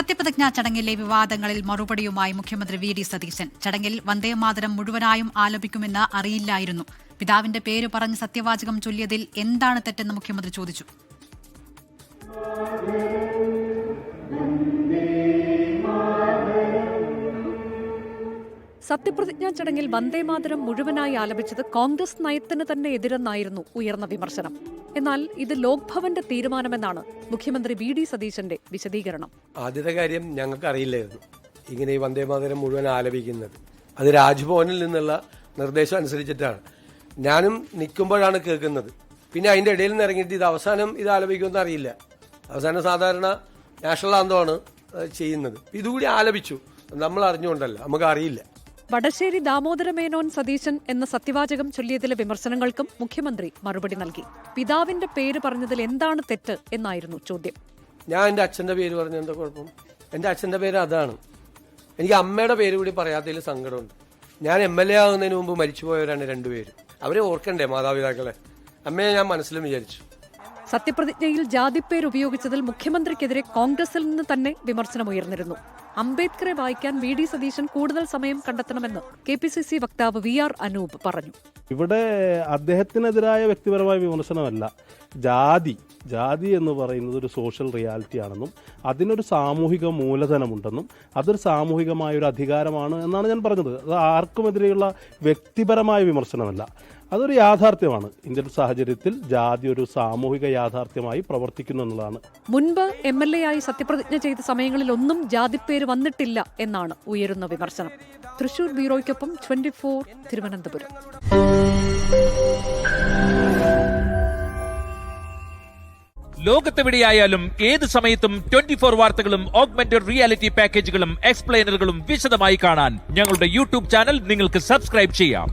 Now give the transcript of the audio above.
സത്യപ്രതിജ്ഞാ ചടങ്ങിലെ വിവാദങ്ങളിൽ മറുപടിയുമായി മുഖ്യമന്ത്രി വി.ഡി. സതീശൻ. ചടങ്ങിൽ വന്ദേമാതരം മുഴുവനായും ആലപിക്കുമെന്ന് അറിയില്ലായിരുന്നു. പിതാവിന്റെ പേര് പറഞ്ഞ് സത്യവാചകം ചൊല്ലിയതിൽ എന്താണ് തെറ്റെന്ന് മുഖ്യമന്ത്രി ചോദിച്ചു. സത്യപ്രതിജ്ഞാ ചടങ്ങിൽ വന്ദേമാതരം മുഴുവനായി ആലപിച്ചത് കോൺഗ്രസ് നയത്തിന് തന്നെ എതിരെന്നായിരുന്നു ഉയർന്ന വിമർശനം. എന്നാൽ ഇത് ലോക്ഭവന്റെ തീരുമാനമെന്നാണ് മുഖ്യമന്ത്രി വി.ഡി. സതീശന്റെ വിശദീകരണം. ആദ്യത്തെ കാര്യം ഞങ്ങൾക്ക് അറിയില്ലായിരുന്നു ഇങ്ങനെ ഈ വന്ദേമാതരം മുഴുവൻ ആലപിക്കുന്നത്. അത് രാജ്ഭവനിൽ നിന്നുള്ള നിർദ്ദേശം അനുസരിച്ചിട്ടാണ്. ഞാനും നിൽക്കുമ്പോഴാണ് കേൾക്കുന്നത്. പിന്നെ അതിന്റെ ഇടയിൽ നിന്ന് ഇറങ്ങിയിട്ട് ഇത് അവസാനം ഇത് ആലപിക്കുമെന്ന് അറിയില്ല. അവസാനം സാധാരണ നാഷണൽ ആന്തമാണ് ചെയ്യുന്നത്. ഇതുകൂടി ആലപിച്ചു, നമ്മൾ അറിഞ്ഞുകൊണ്ടല്ല, നമുക്ക് അറിയില്ല. വടശ്ശേരി ദാമോദര മേനോൻ സതീശൻ എന്ന സത്യവാചകം ചൊല്ലിയതിലെ വിമർശനങ്ങൾക്കും മുഖ്യമന്ത്രി മറുപടി നൽകി. പിതാവിന്റെ പേര് പറഞ്ഞതിൽ എന്താണ് തെറ്റ് എന്നായിരുന്നു ചോദ്യം. ഞാൻ എന്റെ അച്ഛന്റെ പേര് പറഞ്ഞ എന്താ കുഴപ്പം? എന്റെ അച്ഛന്റെ പേര് അതാണ്. എനിക്ക് അമ്മയുടെ പേര് കൂടി പറയാത്തതിൽ സങ്കടമുണ്ട്. ഞാൻ MLA ആകുന്നതിന് മുമ്പ് മരിച്ചുപോയവരാണ് രണ്ടുപേരും. അവരെ ഓർക്കണ്ടേ മാതാപിതാക്കളെ? അമ്മയെ ഞാൻ മനസ്സിലും വിചാരിച്ചു. സത്യപ്രതിജ്ഞയിൽ ജാതിപ്പേര് ഉപയോഗിച്ചതിൽ മുഖ്യമന്ത്രിക്കെതിരെ കോൺഗ്രസിൽ നിന്ന് തന്നെ വിമർശനമുയർന്നിരുന്നു. അംബേദ്കറെ വായിക്കാൻ വി.ഡി. സതീശൻ കൂടുതൽ സമയം കണ്ടെത്തണമെന്ന് KPCC വക്താവ് VR അനൂപ് പറഞ്ഞു. ഇവിടെ അദ്ദേഹത്തിനെതിരായ വ്യക്തിപരമായ വിമർശനമല്ല. ജാതി എന്ന് പറയുന്നത് ഒരു സോഷ്യൽ റിയാലിറ്റി ആണെന്നും അതിനൊരു സാമൂഹിക മൂലധനമുണ്ടെന്നും അതൊരു സാമൂഹികമായ ഒരു അധികാരമാണ് എന്നാണ് ഞാൻ പറഞ്ഞത്. അത് ആർക്കുമെതിരെയുള്ള വ്യക്തിപരമായ വിമർശനമല്ല, അതൊരു യാഥാർത്ഥ്യമാണ്. ഇന്ത്യൻ സാഹചര്യത്തിൽ ജാതി ഒരു സാമൂഹിക യാഥാർത്ഥ്യമായി പ്രവർത്തിക്കുന്നു എന്നുള്ളതാണ്. മുൻപ് MLA ആയി സത്യപ്രതിജ്ഞ ചെയ്ത സമയങ്ങളിൽ ഒന്നും ജാതിപ്പേര് വന്നിട്ടില്ല എന്നാണ് ഉയരുന്ന വിമർശനം. തൃശൂർ ബ്യൂറോയ്ക്കൊപ്പം 24 തിരുവനന്തപുരം. ലോകത്തെവിടെയായാലും ഏത് സമയത്തും 24 വാർത്തകളും ഓഗ്മെന്റഡ് റിയാലിറ്റി പാക്കേജുകളും എക്സ്പ്ലെയിനറുകളും വിശദമായി കാണാൻ ഞങ്ങളുടെ YouTube ചാനൽ നിങ്ങൾക്ക് സബ്സ്ക്രൈബ് ചെയ്യാം.